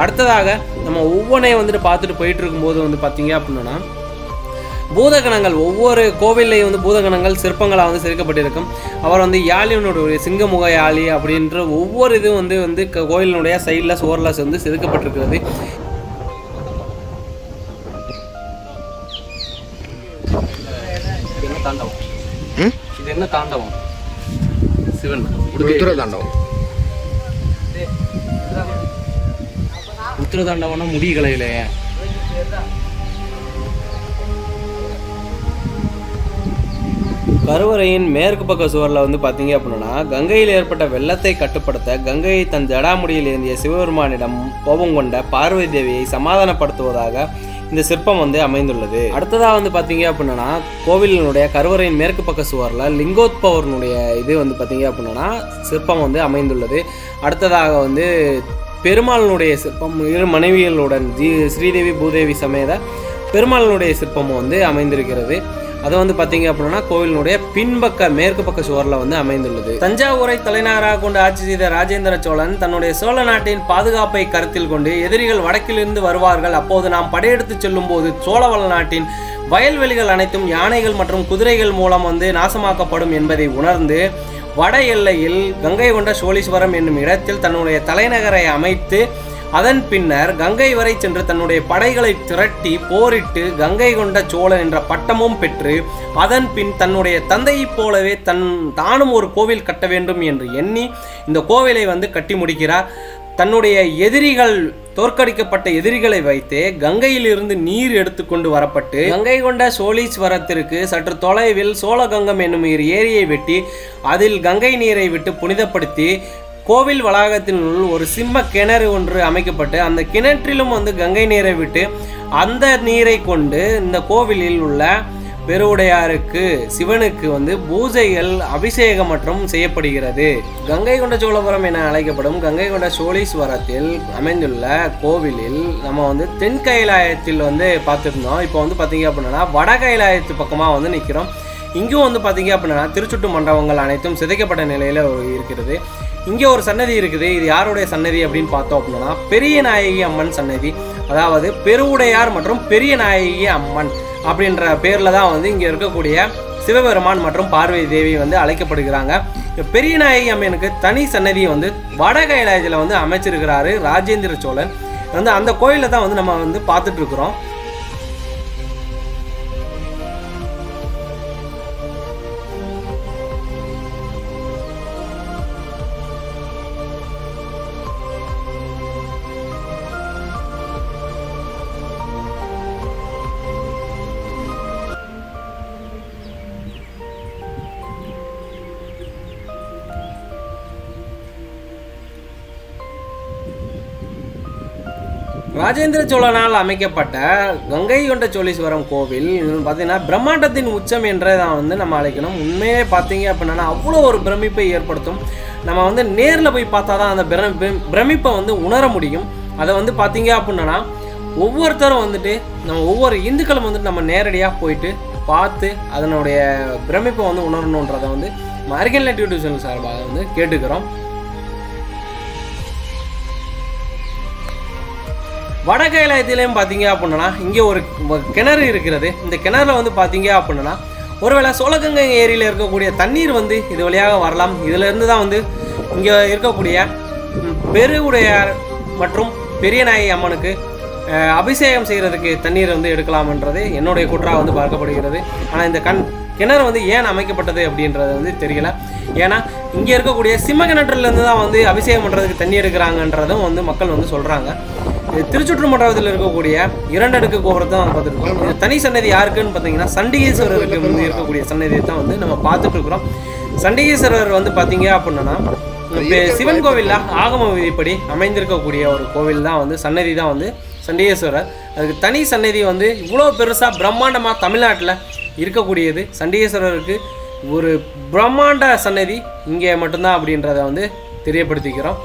அடுத்ததாக நம்ம ஒவ்வொன்றையும் வந்துட்டு பார்த்துட்டு போயிட்டு இருக்கும்போது வந்து பார்த்திங்க அப்படின்னா பூதகணங்கள் ஒவ்வொரு கோவில்லையும் வந்து பூதகணங்கள் சிற்பங்களாக வந்து செதுக்கப்பட்டிருக்கும். அவர் வந்து யாழினுடைய சிங்கமுக யாழி அப்படின்ற ஒவ்வொரு இதுவும் வந்து கோவிலினுடைய சைடில் சுவரில் வந்து செதுக்கப்பட்டிருக்கிறது. இது என்ன தாண்டவம்? சிவன் ருத்ரதாண்டவம். ருத்ரதாண்டவம்னா முடிகளையிலேயே கருவறையின் மேற்கு பக்க சுவரில் வந்து பார்த்தீங்க அப்படின்னா கங்கையில் ஏற்பட்ட வெள்ளத்தை கட்டுப்படுத்த கங்கையை தன் ஜடாமுடியில் ஏந்திய சிவபெருமானிடம் கோபம் கொண்ட பார்வதி தேவியை சமாதானப்படுத்துவதாக இந்த சிற்பம் வந்து அமைந்துள்ளது. அடுத்ததாக வந்து பார்த்தீங்க அப்படின்னா கோவிலினுடைய கருவறையின் மேற்கு பக்க சுவரில் லிங்கோத்பவனுடைய இது வந்து பார்த்தீங்க அப்படின்னா சிற்பம் வந்து அமைந்துள்ளது. அடுத்ததாக வந்து பெருமாளினுடைய சிற்பம் இரு மனைவிகளுடன் ஸ்ரீதேவி பூதேவி சமேத பெருமாளினுடைய சிற்பமும் வந்து அமைந்திருக்கிறது. அது வந்து பார்த்தீங்க அப்படின்னா கோவிலினுடைய பின்பக்க மேற்கு பக்க சுவரில் வந்து அமைந்துள்ளது. தஞ்சாவூரை தலைநகராக கொண்டு ஆட்சி செய்த ராஜேந்திர சோழன் தன்னுடைய சோழ நாட்டின் பாதுகாப்பை கருத்தில் கொண்டு எதிரிகள் வடக்கிலிருந்து வருவார்கள், அப்போது நாம் படையெடுத்து செல்லும் போது சோழவள நாட்டின் வயல்வெளிகள் அனைத்தும் யானைகள் மற்றும் குதிரைகள் மூலம் வந்து நாசமாக்கப்படும் என்பதை உணர்ந்து வட எல்லையில் கங்கை கொண்ட சோழீஸ்வரம் என்னும் இடத்தில் தன்னுடைய தலைநகரை அமைத்து அதன் பின்னர் கங்கை வரை சென்று தன்னுடைய படைகளை திரட்டி போரிட்டு கங்கை கொண்ட சோழன் என்ற பட்டமும் பெற்று அதன் பின் தன்னுடைய தந்தையைப் போலவே தானும் ஒரு கோவில் கட்ட வேண்டும் என்று எண்ணி இந்த கோவிலை வந்து கட்டி முடிக்கிறார். தன்னுடைய எதிரிகள் தோற்கடிக்கப்பட்ட எதிரிகளை வைத்தே கங்கையிலிருந்து நீர் எடுத்துக்கொண்டு வரப்பட்டு கங்கை கொண்ட சோழீஸ்வரத்திற்கு சற்று தொலைவில் சோழகங்கம் என்னும் ஏரியை வெட்டி அதில் கங்கை நீரை விட்டு புனிதப்படுத்தி கோவில் வளாகத்தினுள் ஒரு சிம்ம கிணறு ஒன்று அமைக்கப்பட்டு அந்த கிணற்றிலும் வந்து கங்கை நீரை விட்டு அந்த நீரை கொண்டு இந்த கோவிலில் உள்ள பெருவுடையாருக்கு சிவனுக்கு வந்து பூஜைகள் அபிஷேகம் மற்றும் செய்யப்படுகிறது. கங்கை கொண்ட சோழபுரம் என அழைக்கப்படும் கங்கை கொண்ட சோழீஸ்வரத்தில் அமைந்துள்ள கோவிலில் நம்ம வந்து தென் கைலாயத்தில் வந்து பார்த்துருந்தோம். இப்போ வந்து பார்த்தீங்க அப்படின்னா வட கைலாயத்து பக்கமாக வந்து நிற்கிறோம். இங்கும் வந்து பார்த்தீங்க அப்படின்னா திருச்சுட்டு மண்டபங்கள் அனைத்தும் சிதைக்கப்பட்ட நிலையில் இருக்கிறது. இங்கே ஒரு சன்னதி இருக்குது. இது யாருடைய சன்னதி அப்படின்னு பார்த்தோம் அப்படின்னா பெரிய நாயகி அம்மன் சன்னதி. அதாவது பெருவுடையார் மற்றும் பெரிய நாயகி அம்மன் அப்படின்ற பேரில் தான் வந்து இங்கே இருக்கக்கூடிய சிவபெருமான் மற்றும் பார்வதி தேவி வந்து அழைக்கப்படுகிறாங்க. பெரிய நாயகி அம்மனுக்கு தனி சன்னதியை வந்து வட கைலாயத்தில் வந்து அமைச்சிருக்கிறாரு ராஜேந்திர சோழன். வந்து அந்த கோயிலில் தான் வந்து நம்ம வந்து பார்த்துட்டு இருக்கிறோம். ராஜேந்திர சோழனால் அமைக்கப்பட்ட கங்கை கொண்ட சோழீஸ்வரம் கோவில் பார்த்தீங்கன்னா பிரம்மாண்டத்தின் உச்சம் என்றதான் வந்து நம்ம அழைக்கணும். உண்மையே பார்த்தீங்க அப்படின்னா அவ்வளோ ஒரு பிரமிப்பை ஏற்படுத்தும். நம்ம வந்து நேரில் போய் பார்த்தா தான் அந்த பிரமிப்பை வந்து உணர முடியும். அதை வந்து பார்த்தீங்க அப்படின்னா ஒவ்வொருத்தரும் வந்துட்டு நம்ம ஒவ்வொரு இந்துக்களும் வந்துட்டு நம்ம நேரடியாக போயிட்டு பார்த்து அதனுடைய பிரமிப்பை வந்து உணரணுன்றதை வந்து அமெரிக்கன் லைட் டியூஷன் சார்பாக வந்து கேட்டுக்கிறோம். வட கைலாயத்திலையும் பார்த்தீங்க அப்படின்னா இங்கே ஒரு கிணறு இருக்கிறது. இந்த கிணறுல வந்து பார்த்தீங்க அப்படின்னா ஒருவேளை சோழகங்கை ஏரியில் இருக்கக்கூடிய தண்ணீர் வந்து இது வழியாக வரலாம். இதிலிருந்து தான் வந்து இங்கே இருக்கக்கூடிய பெருவுடையார் மற்றும் பெரியநாயகி அம்மனுக்கு அபிஷேகம் செய்கிறதுக்கு தண்ணீர் வந்து எடுக்கலாம்ன்றது என்னுடைய குற்றாக வந்து பார்க்கப்படுகிறது. ஆனால் இந்த கிணறு வந்து ஏன் அமைக்கப்பட்டது அப்படின்றது வந்து தெரியல. ஏன்னா இங்கே இருக்கக்கூடிய சிம்ம கிணற்றுலேருந்து தான் வந்து அபிஷேகம் பண்ணுறதுக்கு தண்ணி எடுக்கிறாங்கன்றதும் வந்து மக்கள் வந்து சொல்கிறாங்க. திருச்சுற்று மண்டபத்தில் இருக்கக்கூடிய 2 அடுக்கு கோபுரத்தை தான் பார்த்துருக்கோம். இது தனி சன்னதி யாருக்குன்னு பார்த்தீங்கன்னா சண்டிகேஸ்வரருக்கு வந்து இருக்கக்கூடிய சன்னதியை தான் வந்து நம்ம பார்த்துட்டு இருக்கிறோம். சண்டிகேஸ்வரர் வந்து பார்த்தீங்க அப்படின்னா சிவன் கோவிலில் ஆகம விதிப்படி அமைந்திருக்கக்கூடிய ஒரு கோவில் தான் வந்து சன்னதி தான் வந்து சண்டிகேஸ்வரர். அதுக்கு தனி சன்னதி வந்து இவ்வளோ பெருசாக பிரம்மாண்டமாக தமிழ்நாட்டில் இருக்கக்கூடியது. சண்டிகேஸ்வரருக்கு ஒரு பிரம்மாண்ட சன்னதி இங்கே மட்டும்தான் அப்படின்றத வந்து தெரியப்படுத்திக்கிறோம்.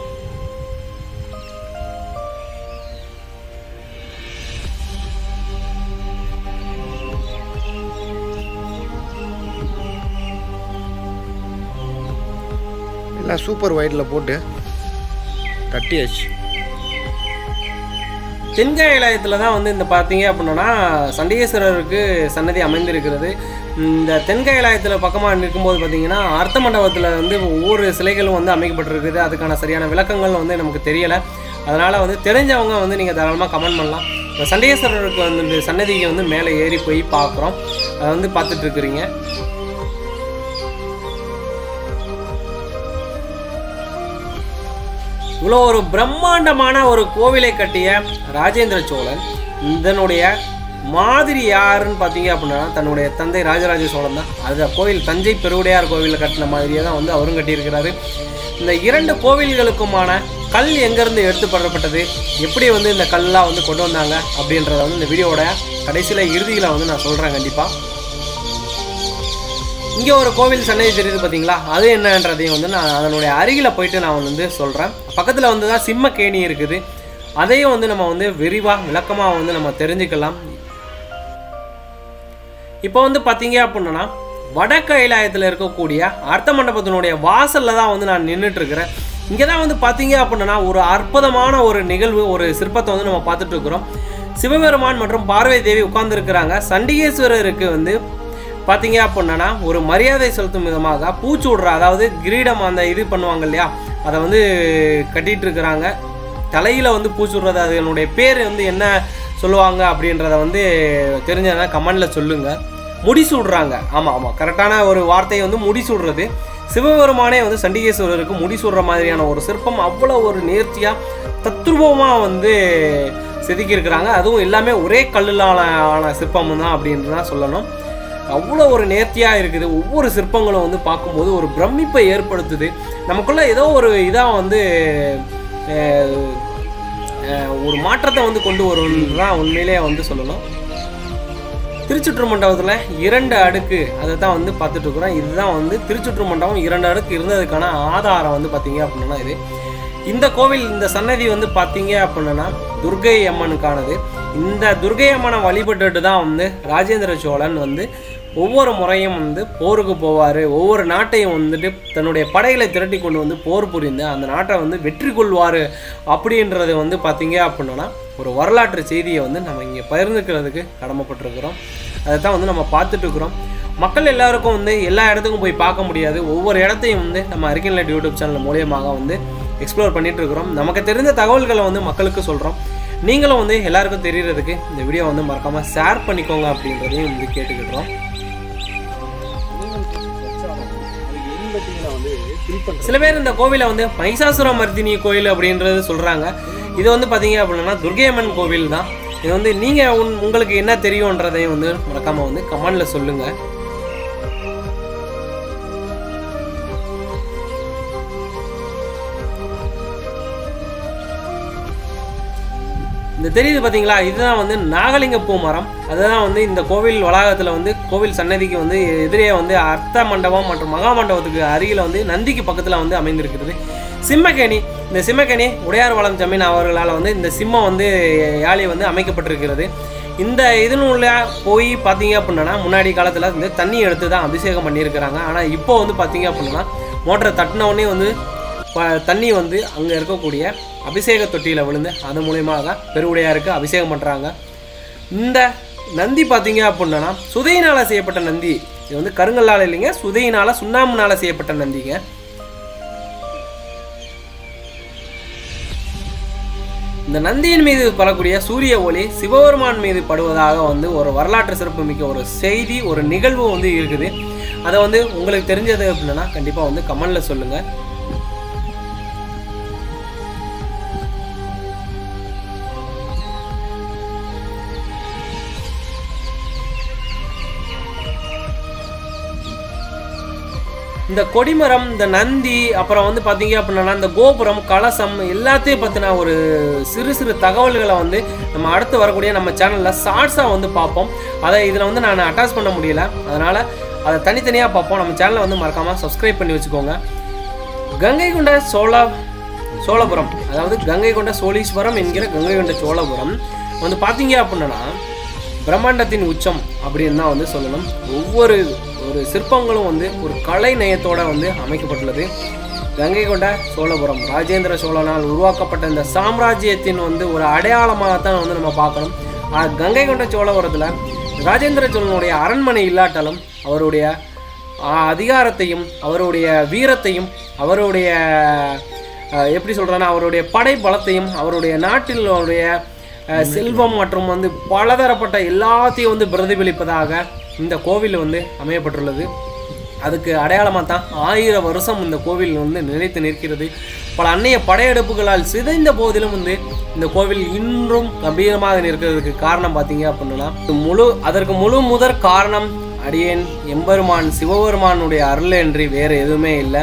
எல்லாம் சூப்பர் ஒயிட்டில் போட்டு கட்டியாச்சு. தென்கைலாயத்தில் தான் வந்து இந்த பார்த்தீங்க அப்படின்னா சண்டிகேஸ்வரருக்கு சன்னதி அமைந்திருக்கிறது. இந்த தென்கைலாயத்தில் பக்கமாக நிற்கும்போது பார்த்தீங்கன்னா அர்த்த மண்டபத்தில் வந்து ஒவ்வொரு சிலைகளும் வந்து அமைக்கப்பட்டிருக்குது. அதுக்கான சரியான விளக்கங்கள் வந்து நமக்கு தெரியலை. அதனால் வந்து தெரிஞ்சவங்க வந்து நீங்கள் தாராளமாக கமெண்ட் பண்ணலாம். இப்போ சண்டிகேஸ்வரருக்கு வந்து சன்னதிக்கு வந்து மேலே ஏறி போய் பார்க்குறோம். அதை வந்து பார்த்துட்ருக்குறீங்க. இவ்வளோ ஒரு பிரம்மாண்டமான ஒரு கோவிலை கட்டிய ராஜேந்திர சோழன் இதனுடைய மாதிரி யாருன்னு பார்த்தீங்க அப்படின்னா தன்னுடைய தந்தை ராஜராஜ சோழன் தான். அது கோவில் தஞ்சை பெருவுடையார் கோவிலில் கட்டின மாதிரியே தான் வந்து அவரும் கட்டியிருக்கிறாரு. இந்த 2 கோவில்களுக்குமான கல் எங்கேருந்து எடுத்துப்படப்பட்டது, எப்படி வந்து இந்த கல்லாம் வந்து கொண்டு வந்தாங்க அப்படின்றத வந்து இந்த வீடியோட கடைசியில் இறுதியில் வந்து நான் சொல்கிறேன் கண்டிப்பாக. இங்கே ஒரு கோவில் சன்னதி தெரியுது பார்த்தீங்களா, அது என்னன்றதையும் வந்து நான் அதனுடைய அருகில் போயிட்டு நான் வந்து சொல்கிறேன். பக்கத்தில் வந்து தான் சிம்மக்கேணி இருக்குது. அதையும் வந்து நம்ம வந்து விரிவாக விளக்கமாக வந்து நம்ம தெரிஞ்சுக்கலாம். இப்போ வந்து பார்த்தீங்க அப்படின்னா வட கைலாயத்தில் இருக்கக்கூடிய அர்த்த மண்டபத்தினுடைய வாசலில் தான் வந்து நான் நின்றுட்டுருக்கிறேன். இங்கே தான் வந்து பார்த்தீங்க அப்படின்னா ஒரு அற்புதமான ஒரு நிகழ்வு, ஒரு சிற்பத்தை வந்து நம்ம பார்த்துட்டு இருக்கிறோம். சிவபெருமான் மற்றும் பார்வதி தேவி உட்கார்ந்துருக்கிறாங்க. சண்டிகேஸ்வரருக்கு வந்து பார்த்தீங்க அப்படின்னா ஒரு மரியாதை செலுத்தும் விதமாக பூச்சி விடுற, அதாவது கிரீடம் அந்த இது பண்ணுவாங்க இல்லையா, அதை வந்து கட்டிகிட்டு இருக்கிறாங்க. தலையில் வந்து பூச்சி விடுறது, அதனுடைய பேர் வந்து என்ன சொல்லுவாங்க அப்படின்றத வந்து தெரிஞ்சதுன்னா கமெண்டில் சொல்லுங்கள். முடிசூடுறாங்க. ஆமாம் கரெக்டான ஒரு வார்த்தையை வந்து முடிசூடுறது. சிவபெருமானே வந்து சண்டிகேஸ்வரருக்கு முடிசூடுற மாதிரியான ஒரு சிற்பம் அவ்வளோ ஒரு நேர்த்தியாக தத்ரூபமாக வந்து செதுக்கியிருக்கிறாங்க. அதுவும் எல்லாமே ஒரே கல்லுலான சிற்பம் தான் அப்படின்னு தான் சொல்லணும். அவ்வளோ ஒரு நேர்த்தியாக இருக்குது. ஒவ்வொரு சிற்பங்களும் வந்து பார்க்கும்போது ஒரு பிரமிப்பை ஏற்படுத்துது. நமக்குள்ளே ஏதோ ஒரு இதாக வந்து ஒரு மாற்றத்தை வந்து கொண்டு வரும்னு தான் உண்மையிலே வந்து சொல்லணும். திருச்சுற்று மண்டபத்தில் 2 அடுக்கு அதை தான் வந்து பார்த்துட்டு இருக்கிறோம். இதுதான் வந்து திருச்சுற்று மண்டபம் 2 அடுக்கு இருந்ததுக்கான ஆதாரம் வந்து பார்த்தீங்க அப்படின்னா இது. இந்த கோவில் இந்த சன்னதி வந்து பார்த்தீங்க அப்படின்னா துர்கை அம்மனுக்கானது. இந்த துர்கை அம்மனை வழிபட்டுட்டு தான் வந்து ராஜேந்திர சோழன் வந்து ஒவ்வொரு முறையும் வந்து போருக்கு போவார். ஒவ்வொரு நாட்டையும் வந்துட்டு தன்னுடைய படைகளை திரட்டி கொண்டு வந்து போர் புரிந்து அந்த நாட்டை வந்து வெற்றி கொள்வார் அப்படின்றது வந்து பார்த்தீங்க அப்படின்னா ஒரு வரலாற்று செய்தியை வந்து நம்ம இங்கே பகிர்ந்துக்கிறதுக்கு கடமைப்பட்டிருக்கிறோம். அதை தான் வந்து நம்ம பார்த்துட்ருக்குறோம். மக்கள் எல்லாருக்கும் வந்து எல்லா இடத்துக்கும் போய் பார்க்க முடியாது. ஒவ்வொரு இடத்தையும் வந்து நம்ம அரிக்கன் லைட் யூடியூப் சேனல் மூலியமாக வந்து எக்ஸ்ப்ளோர் பண்ணிகிட்ருக்குறோம். நமக்கு தெரிந்த தகவல்களை வந்து மக்களுக்கு சொல்கிறோம். நீங்களும் வந்து எல்லாருக்கும் தெரியறதுக்கு இந்த வீடியோ வந்து மறக்காமல் ஷேர் பண்ணிக்கோங்க அப்படின்றதையும் வந்து கேட்டுக்கிட்டுறோம். சில பேர் இந்த கோவிலை வந்து மகிஷாசுர மர்தினி கோயில் அப்படின்றது சொல்கிறாங்க. இது வந்து பார்த்தீங்க அப்படின்னா துர்கை அம்மன் கோவில் தான். இது வந்து நீங்கள் உங்களுக்கு என்ன தெரியுன்றதையும் வந்து மறக்காமல் வந்து கமெண்டில் சொல்லுங்கள். இந்த தெரியுது பார்த்தீங்களா, இதுதான் வந்து நாகலிங்க பூ மரம். அதுதான் வந்து இந்த கோவில் வளாகத்தில் வந்து கோவில் சன்னதிக்கு வந்து எதிரே வந்து அர்த்த மண்டபம் மற்றும் மகா மண்டபத்துக்கு அருகில் வந்து நந்திக்கு பக்கத்தில் வந்து அமைந்திருக்கிறது சிம்மக்கேணி. இந்த சிம்மக்கேணி உடையார் வளம் ஜமீன் அவர்களால் வந்து இந்த சிம்மம் வந்து யாழி வந்து அமைக்கப்பட்டிருக்கிறது. இந்த இதனுள்ள போய் பார்த்தீங்க அப்படின்னா முன்னாடி காலத்தில் வந்து தண்ணி எடுத்து தான் அபிஷேகம் பண்ணியிருக்கிறாங்க. ஆனால் இப்போ வந்து பார்த்தீங்க அப்படின்னா மோட்டரை தட்டினவுடனே வந்து தண்ணி வந்து அங்கே இருக்கக்கூடிய அபிஷேக தொட்டியில் விழுந்து அது மூலியமாக பெருவுடையாருக்கு அபிஷேகம் பண்ணுறாங்க. இந்த நந்தி பார்த்தீங்க அப்படின்னா சுதையினால் செய்யப்பட்ட நந்தி. இது வந்து கருங்கல்லால் இல்லைங்க, சுதையினால் சுண்ணாம்புனால் செய்யப்பட்ட நந்திங்க. இந்த நந்தியின் மீது படக்கூடிய சூரிய ஒளி சிவபெருமான் மீது படுவதாக வந்து ஒரு வரலாற்று சிறப்பு மிக்க ஒரு செய்தி, ஒரு நிகழ்வு வந்து இருக்குது. அதை வந்து உங்களுக்கு தெரிஞ்சது அப்படின்னா கண்டிப்பாக வந்து கமெண்ட்ல சொல்லுங்கள். இந்த கொடிமரம், இந்த நந்தி, அப்புறம் வந்து பார்த்தீங்க அப்படின்னா இந்த கோபுரம், கலசம் எல்லாத்தையும் பற்றின ஒரு சிறு சிறு தகவல்களை வந்து நம்ம அடுத்து வரக்கூடிய நம்ம சேனலில் ஷார்ட்ஸாக வந்து பார்ப்போம். அதை இதில் வந்து நான் அட்டாச் பண்ண முடியல, அதனால் அதை தனித்தனியாக பார்ப்போம். நம்ம சேனலை வந்து மறக்காமல் சப்ஸ்கிரைப் பண்ணி வச்சுக்கோங்க. கங்கை கொண்ட சோழபுரம், அதாவது கங்கை கொண்ட சோழீஸ்வரம் என்கிற கங்கை கொண்ட சோழபுரம் வந்து பார்த்தீங்க அப்படின்னா பிரம்மாண்டத்தின் உச்சம் அப்படின்னு தான் வந்து சொல்லணும். ஒவ்வொரு சிற்பங்களும் வந்து ஒரு கலை நயத்தோடு வந்து அமைக்கப்பட்டுள்ளது. கங்கை கொண்ட சோழபுரம் ராஜேந்திர சோழனால் உருவாக்கப்பட்ட இந்த சாம்ராஜ்யத்தின் வந்து ஒரு அடையாளமாக தான் வந்து நம்ம பார்க்கணும். கங்கை கொண்ட சோழபுரத்தில் ராஜேந்திர சோழனுடைய அரண்மனை இல்லாட்டாலும் அவருடைய அதிகாரத்தையும் அவருடைய வீரத்தையும் அவருடைய எப்படி சொல்கிறேன்னா அவருடைய படை பலத்தையும் அவருடைய நாட்டினுடைய செல்வம் மற்றும் வந்து பலதரப்பட்ட எல்லாத்தையும் வந்து பிரதிபலிப்பதாக இந்த கோவில் வந்து அமையப்பட்டுள்ளது. அதுக்கு அடையாளமாக தான் 1000 வருஷம் இந்த கோவில் வந்து நிலைத்து நிற்கிறது. பல அன்னைய படையெடுப்புகளால் சிதைந்த போதிலும் வந்து இந்த கோவில் இன்றும் கம்பீரமாக நிற்கிறதுக்கு காரணம் பார்த்தீங்க அப்படின்னா அதற்கு முழு முதற் காரணம் அடியேன் எம்பெருமான் சிவபெருமானுடைய அருள் என்று வேறு எதுவுமே இல்லை.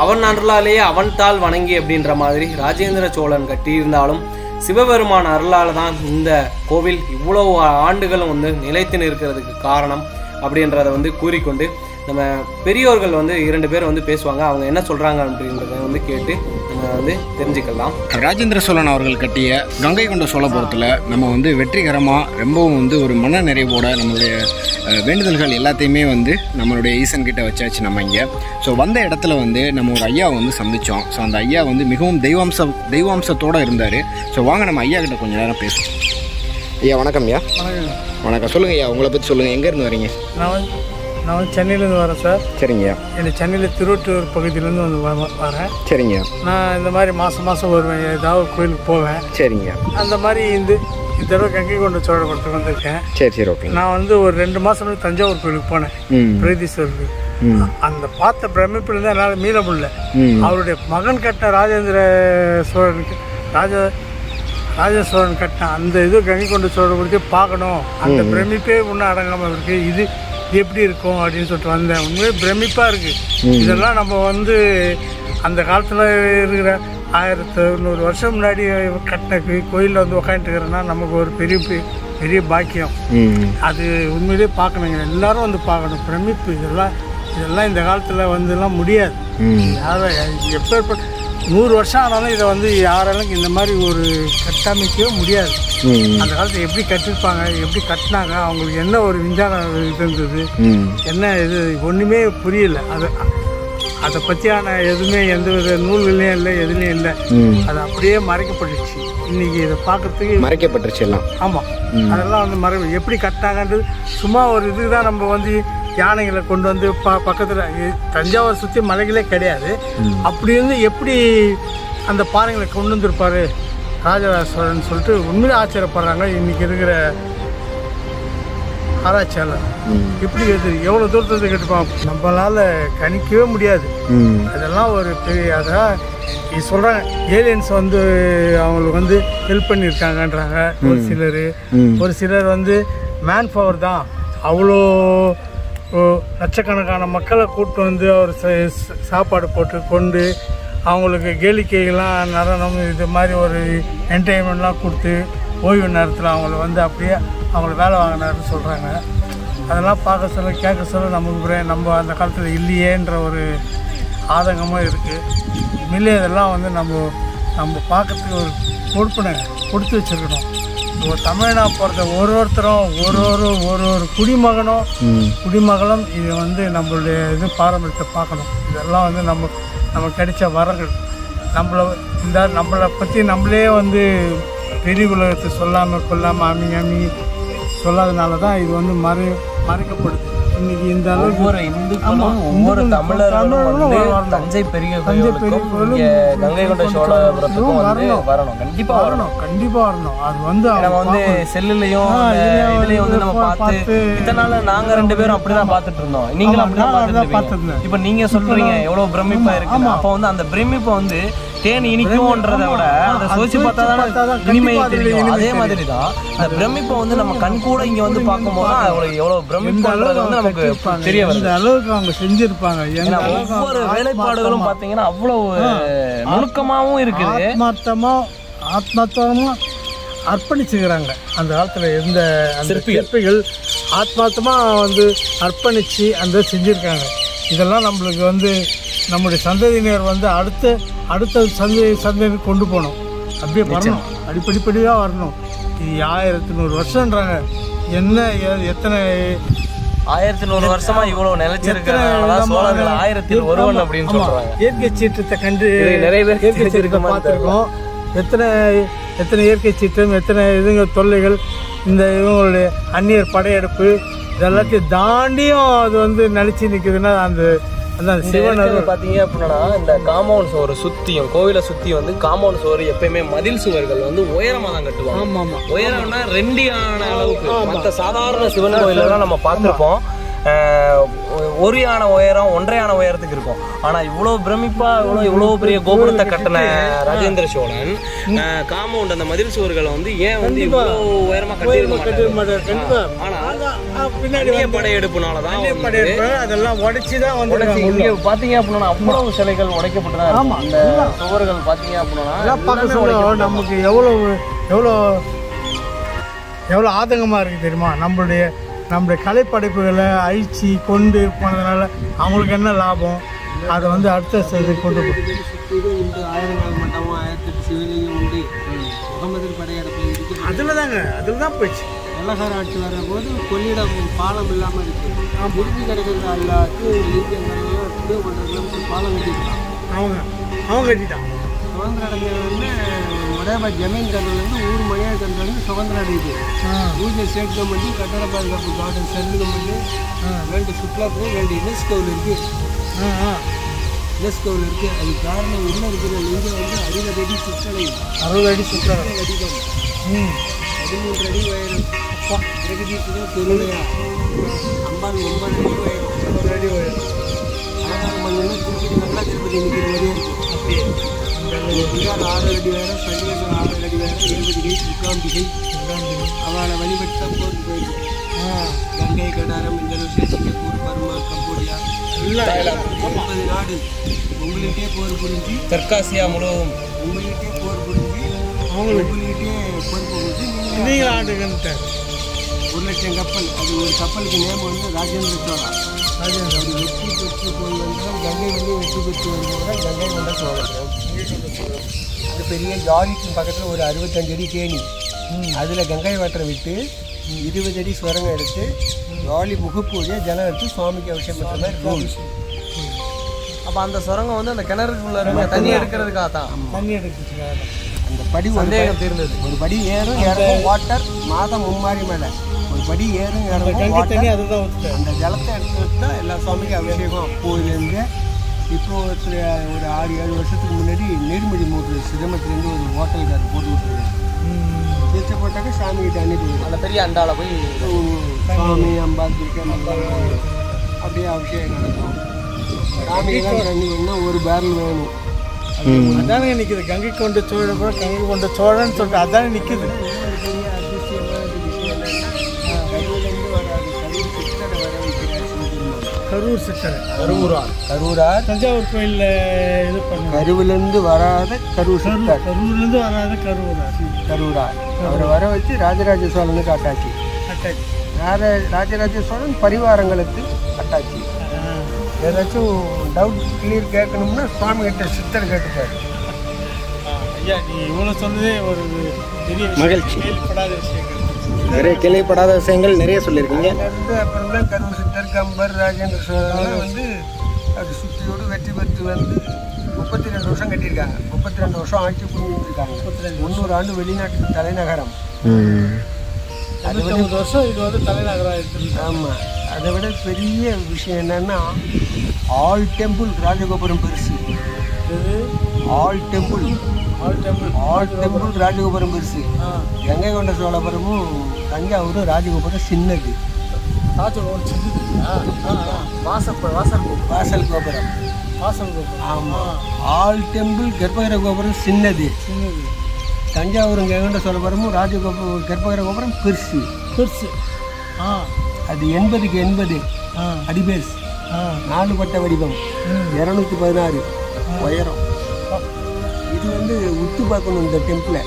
அவன் அருளாலேயே அவன் தாள் வணங்கி அப்படின்ற மாதிரி ராஜேந்திர சோழன் கட்டியிருந்தாலும் சிவபெருமான் அருளால் தான் இந்த கோவில் இவ்வளவு ஆண்டுகளும் வந்து நிலைத்து நிற்கிறதுக்கு காரணம் அப்படின்றத வந்து கூறிக்கொண்டு நம்ம பெரியோர்கள் வந்து 2 பேர் வந்து பேசுவாங்க. அவங்க என்ன சொல்கிறாங்க அப்படின்றத வந்து கேட்டு நம்ம வந்து தெரிஞ்சுக்கலாம். ராஜேந்திர சோழன் அவர்கள் கட்டிய கங்கை கொண்ட சோழபுரத்தில் நம்ம வந்து வெற்றிகரமாக ரொம்பவும் வந்து ஒரு மன நிறைவோட நம்மளுடைய வேண்டுதல்கள் எல்லாத்தையுமே வந்து நம்மளுடைய ஈசன் கிட்ட வச்சாச்சு நம்ம இங்கே. ஸோ வந்த இடத்துல வந்து நம்ம ஒரு ஐயாவை வந்து சந்தித்தோம். ஸோ அந்த ஐயா வந்து மிகவும் தெய்வாம்சத்தோடு இருந்தார். ஸோ வாங்க நம்ம ஐயா கிட்ட கொஞ்சம் நேரம் பேசுவோம். ஐயா வணக்கம். ஐயா வணக்கம். சொல்லுங்கள் ஐயா, உங்களை பற்றி சொல்லுங்கள். எங்கேருந்து வரீங்க? நான் வந்து சென்னையிலேருந்து வரேன் சார். சரிங்க. எனக்கு சென்னையில் திருவொற்றூர் பகுதியிலேருந்து வந்து வரேன். சரிங்க. நான் இந்த மாதிரி மாதம் வருவேன், ஏதாவது கோயிலுக்கு போவேன். சரிங்க. அந்த மாதிரி இந்த தடவை கங்கை கொண்ட சோழபுரத்துக்கு வந்திருக்கேன். சரி ஓகே. நான் வந்து ஒரு 2 மாதம் தஞ்சாவூர் கோயிலுக்கு போனேன், பிரகதீஸ்வரருக்கு. அந்த பார்த்த பிரமிப்பில் தான் என்னால் மீள முடியல. அவருடைய மகன் கட்ட ராஜேந்திர சோழனுக்கு ராஜ சோழன் கட்டின அந்த இது கங்கை கொண்ட சோழபுரத்தை பார்க்கணும். அந்த பிரமிப்பே ஒன்றும் அடங்காமல் இருக்குது. இது எப்படி இருக்கும் அப்படின்னு சொல்லிட்டு வந்தேன். உண்மையே பிரமிப்பாக இருக்குது. இதெல்லாம் நம்ம வந்து அந்த காலத்தில் இருக்கிற 1100 வருஷம் முன்னாடி கட்டின கோயிலில் வந்து உக்காந்துட்டுக்கிறேன்னா நமக்கு ஒரு பெரிய பாக்கியம். அது உண்மையிலே பார்க்கணுங்க, எல்லாரும் வந்து பார்க்கணும். பிரமிப்பு இதெல்லாம் இந்த காலத்தில் வந்துலாம் முடியாது. யாரும் எப்போ 100 வருஷம் ஆனாலும் இதை வந்து யாராலும் இந்த மாதிரி ஒரு கட்டமைக்கவே முடியாது. அந்த காலத்தில் எப்படி கட்டிருப்பாங்க, எப்படி கட்டினாங்க, அவங்களுக்கு என்ன ஒரு விஞ்ஞானம் இருந்தது, என்ன இது ஒன்றுமே புரியல. அதை பற்றியான எதுவுமே எந்த வித நூல்கள்லையும் இல்லை, எதுலேயும் இல்லை. அது அப்படியே மறைக்கப்பட்டுச்சு. இன்னைக்கு இதை பார்க்கறதுக்கு மறைக்கப்பட்டுருச்சு எல்லாம். ஆமாம், அதெல்லாம் வந்து எப்படி கட்டினாங்கன்றது சும்மா ஒரு இதுதான். நம்ம வந்து யானைகளை கொண்டு வந்து பக்கத்தில் தஞ்சாவூர் சுற்றி மலைகளே கிடையாது. அப்படி இருந்து எப்படி அந்த பாறைகளை கொண்டு வந்திருப்பார் ராஜராஜ சோழன் சொல்லிட்டு உண்மையிலே ஆச்சரியப்படுறாங்க இன்றைக்கி இருக்கிற ஆராய்ச்சியாளர். இப்படி எவ்வளோ தூரத்தை கட்டுப்பான் நம்மளால் கணிக்கவே முடியாது. அதெல்லாம் ஒரு பெரிய அதான் சொல்கிறாங்க. ஏலியன்ஸ் வந்து அவங்களுக்கு வந்து ஹெல்ப் பண்ணியிருக்காங்கன்றாங்க ஒரு சிலர் வந்து மேன் பவர் தான். அவ்வளோ லட்சக்கணக்கான மக்களை கூப்பிட்டு வந்து அவர் சாப்பாடு போட்டு கொண்டு அவங்களுக்கு கேளிக்கைகள்லாம் நடனம் இது மாதிரி ஒரு என்டர்டெயின்மெண்ட்லாம் கொடுத்து ஓய்வு நேரத்தில் அவங்கள வந்து அப்படியே அவங்கள வேலை வாங்கினாருன்னு சொல்கிறாங்க. அதெல்லாம் பார்க்க சொல்ல கேட்க சொல்ல நமக்கு நம்ம அந்த காலத்தில் இல்லையேன்ற ஒரு ஆதங்கமாக இருக்குது. உண்மையிலே இதெல்லாம் வந்து நம்ம பார்க்கறதுக்கு ஒரு பொறுப்பினை கொடுத்து வச்சுருக்கணும். இப்போ தமிழ்நாடு போகிறத ஒருத்தரும் ஒரு குடிமகனும் இது வந்து நம்மளுடைய இது பாரம்பரியத்தை பார்க்கணும். இதெல்லாம் வந்து நம்ம நமக்கு கிடைச்ச வரங்கள் நம்மளை பற்றி நம்மளே வந்து பெரிய உலகத்தை சொல்லாமல் கொல்லாமல் அமைங்க சொல்லாதனால தான் இது வந்து மறைக்கப்படுது. இன்னைக்கு இந்த அளவுக்கு ஒவ்வொரு இந்துக்களும் ஒவ்வொரு தமிழர்களும் தஞ்சை பெரிய கோயிலுக்கும் கங்கை கொண்ட சோழபுரத்துக்கும் வரணும். கண்டிப்பா வரணும். அது வந்து நம்ம வந்து செல்லுலயும் இதுலயும் வந்து நம்ம பார்த்து இத்தனை நாள் நாங்க 2 பேரும் அப்படிதான் பார்த்துட்டு இருந்தோம். நீங்களும் அப்படிதான் பார்த்துட்டு. இப்ப நீங்க சொல்றீங்க எவ்வளவு பிரமிப்பா இருக்கு. அப்ப வந்து அந்த பிரமிப்பை வந்து தேன் இனிக்கும்ன்றதை விட அதை சுவைச்சு பார்த்தா இனிமை தெரியும். அதே மாதிரி தான் அந்த பிரமிப்பை வந்து நம்ம கண் கூட இங்க வந்து பார்க்கும்போது எவ்வளவு பிரமிப்புன்றது வந்து நமக்கு தெரிய வருது. அளவுக்கு அவங்க செஞ்சிருப்பாங்க. ஒவ்வொரு வேலைப்பாடுகளும் பாத்தீங்கன்னா அவ்வளவு நுணுக்கமாவும் இருக்குது. ஆத்மார்த்தமா அர்ப்பணிச்சுக்கிறாங்க. அந்த காலத்துல இருந்த அந்த சிற்பிகள் ஆத்மார்த்தமா வந்து அர்ப்பணிச்சு அந்த செஞ்சிருக்காங்க. இதெல்லாம் நம்மளுக்கு வந்து நம்முடைய சந்ததியினர் வந்து அடுத்த சந்ததியை கொண்டு போகணும். அப்படியே வரணும், அடிப்படிப்படியாக வரணும். இது 1100 வருஷன்றாங்க. எத்தனை 1100 வருஷமா இவ்வளவு நிலைச்சிருக்கிறாங்க. சோழர்கள் 1000ல் ஒருவன் அப்படின்னு சொல்றாங்க. இயற்கை சீற்றத்தை கண்டு நிறைய பேர் இயற்கை சீற்றத்தை பார்த்துருக்கோம். எத்தனை இயற்கை சீற்றம், எத்தனை தொல்லைகள், இந்த இவங்களுடைய அந்நியர் படையெடுப்பு இதெல்லாத்தையும் தாண்டியும் அது வந்து நிலைச்சி நிற்குதுன்னா அந்த சிவன் பாத்தீங்க அப்படின்னா இந்த காம்பவுண்ட் சுவர் சுத்தியும் கோவிலை சுத்தி வந்து காம்பவுண்ட் சுவர் எப்பயுமே மதில் சுவர்கள் வந்து உயரமா தான் கட்டுவாங்க. உயரம்னா 2 யானை அளவுக்கு. மற்ற சாதாரண சிவன் கோயிலெல்லாம் நம்ம பார்த்துருப்போம் 1 யானை உயரம் 1.5 யானை உயரத்துக்கு இருக்கும். ஆனா இவ்வளவு பிரமிப்பா இவ்வளவு பெரிய கோபுரத்தை கட்டின ராஜேந்திர சோழன் காம்பவுண்ட் அந்த மதில் சுவர்களை வந்து ஏன் வந்து இவ்வளவு உயரமா கட்டிருக்க ஆனா பின்னாடி படையெடுப்புனாலதான் அதெல்லாம் உடைச்சுதான் வந்து இங்க பாத்தீங்க அப்படின்னா அவ்வளவு சிலைகள் உடைக்கப்பட்டுதான். அந்த சுவர்கள் பாத்தீங்க அப்படின்னா நமக்கு எவ்வளோ ஆதங்கமா இருக்கு தெரியுமா? நம்மளுடைய கலைப்படைப்புகளை அழிச்சு கொண்டு போனதுனால அவங்களுக்கு என்ன லாபம்? அதை வந்து அடுத்த செய்தி கொண்டு உண்டு. 1000 மண்டபம் 1008 சிவலிங்கம் உண்டு. முகமது படையெடுப்பு அதில் தான் போயிடுச்சு. வெள்ளக்கார ஆட்சி வர்ற போது கொள்ளிடம் பாலம் இல்லாமல் இருக்கு. முடிஞ்சு கிடக்கிற எல்லாத்தையும் லிங்கங்கள்லாம் 1.5 கிலோமீட்டர் பாலம் கட்டிட்டான். அவங்க கட்டிட்டான். சுதந்திரம் அடைஞ்சது உடம்பு ஜமீன் கண்டதுலேருந்து ஊர் மணியாக கண்டது சுதந்திரம் அடையுது. ஊரில் ஸ்டேட் கவர்மெண்ட்டு கட்டட பாதுகாப்பு கார்டன் சென்ட்ரல் கவர்மெண்ட்டு 2 சுற்றுலாத்துறை 2 யுனெஸ்கோவில் இருக்குது. யுனெஸ்கோவில் இருக்குது. அது காரணம் உள்ள இருக்கிற லிங்கம் வந்து 60 அடி சுற்றலை 60 அடி சுற்றலை கட்டிட்டாங்க. 13 அடி உயரம். பிரகதீசுதான் பெருமையா அம்பாள் 9 அடி உயரம் 9 அடி உயரம். அழகாக மண்ணில் திருப்பதி நல்லா திருப்பதி நிற்கிற மாதிரியே இருக்கும். அப்படியே 6 அடி உயரம், சன்னியாசம் 6 அடி உயரம், 70 கை முக்காம்பிகை அவளை வழிபட்ட போர் கோயில். Gangai Kadaram, Indonesia, Singapore, Burma, Cambodia 30 நாடு உங்கள்கிட்டே போர் புரிஞ்சு தெற்காசியா முழுவதும் உங்கள்கிட்டே போர் புரிஞ்சு உங்கள்கிட்டே பொறுப்பு கொடுத்து நீங்கள் ஆண்டுகிட்ட 1 லட்சம் கப்பல். அது ஒரு கப்பலுக்கு நேம் வந்து ராஜேந்திர சோழா. ராஜேந்திர அது வெற்றி பெற்று போய் வந்தால் கங்கை வந்து வெற்றி பெற்று வந்தவங்க கங்கை கொண்ட சோழன். அது பெரிய ஜாலிக்கு பக்கத்தில் ஒரு 65 அடி தேனி. அதில் கங்கை வாட்டரை விட்டு 20 அடி சுரங்கம் எடுத்து ஜாலி முகப்பூஜை ஜலம் எடுத்து சுவாமிக்கு அவசியம் பெற்ற மாதிரி ரூல். அப்போ அந்த சுரங்கம் வந்து அந்த கிணறுக்குள்ள தண்ணி எடுக்கிறதுக்காக தான். தண்ணி எடுக்கிறதுக்காக அந்த படி சந்தேகம் தீர்ந்தது. ஒரு படி ஏறும் இறங்கும். வாட்டர் மாதம் மும்மாரி மேலே ஒரு படி ஏறும் இறங்கும். தண்ணி அதுதான் அந்த ஜலத்தை எடுத்து வச்சா எல்லா சுவாமிக்கும் அபிஷேகம். அப்போதுலேருந்து இப்போ ஒரு 6-7 வருஷத்துக்கு முன்னாடி நீர்மொழி மூட்டு சிதம்பரத்துலேருந்து ஒரு ஹோட்டலுக்காரர் போட்டு விட்டுருக்காரு. தீர்த்த போட்டாக்க சாமிக்கிட்ட அனுப்பி அந்த பெரிய அண்டாவில் போய் சுவாமி அம்பாள் அப்படியே அபிஷேகம் நடக்கும். சாமியெல்லாம் தண்ணி வேணும்னா ஒரு பேரல் வேணும். அதானே நிற்குது. கங்கை கொண்ட சோழன் கூட கங்கை கொண்ட சோழன்னு சொல்லிட்டு அதானே நிற்குது. பெரிய அதிசயமான விஷயம் என்னன்னா கருவிலேருந்து வராது சித்தரை வர வைக்கிறார். கரூர் சித்தரை கரூரார் தஞ்சாவூர் கோயிலில் இது பண்ண கருவிலேருந்து வராத கரூர் சித்தர். கரூர்லேருந்து வராத கரூரார் அவரை வர வச்சு ராஜராஜ சோழனுக்கு அட்டாச்சு. ராஜராஜ சோழன் பரிவாரங்களுக்கு அட்டாச்சு. ஏதாச்சும் டவுட் கிளியர் கேட்கணும்னா சுவாமி கிட்ட சித்தர் கேட்டுப்பாரு. ஐயா நீ இவ்வளோ சொன்னதே ஒரு பெரிய மகிழ்ச்சி. கேள்விப்படாத விஷயங்கள் நிறைய கேள்விப்படாத விஷயங்கள் நிறைய சொல்லியிருக்கீங்க. அதுலேருந்து அப்புறம் தான் கரூர் சித்தர் கம்பர் ராஜேந்திர சோழன் வந்து அது சுற்றியோடு வெற்றி பெற்று வந்து 32 வருஷம் கட்டியிருக்காங்க. 32 வருஷம் ஆட்சி புரிஞ்சுருக்காங்க. 300 ஆண்டு வெளிநாட்டு தலைநகரம். 99 வருஷம் இது வந்து தலைநகரம் இருக்குது. ஆமாம். அதை விட பெரிய விஷயம் என்னன்னா ஆல் டெம்பிள் ராஜகோபுரம் பெருசு. ஆல் டெம்பிள் ராஜகோபுரம் பெருசு. கங்கை கொண்ட சோழபுரமும் தஞ்சாவூரும் ராஜகோபுரம் சின்னது. வாசல் கோபுரம். ஆமாம். ஆல் டெம்பிள் கர்ப்பகிர கோபுரம் சின்னது. தஞ்சாவூரும் கங்கை கொண்ட சோழபுரமும் ராஜகோபுரம் கர்ப்பகிர கோபுரம் பெருசு. அது 80க்கு 80 அடிபேஸ். 4 பட்ட வடிவம். 216 உயரம். இது வந்து உத்து பார்க்கணும் இந்த டெம்பிளை.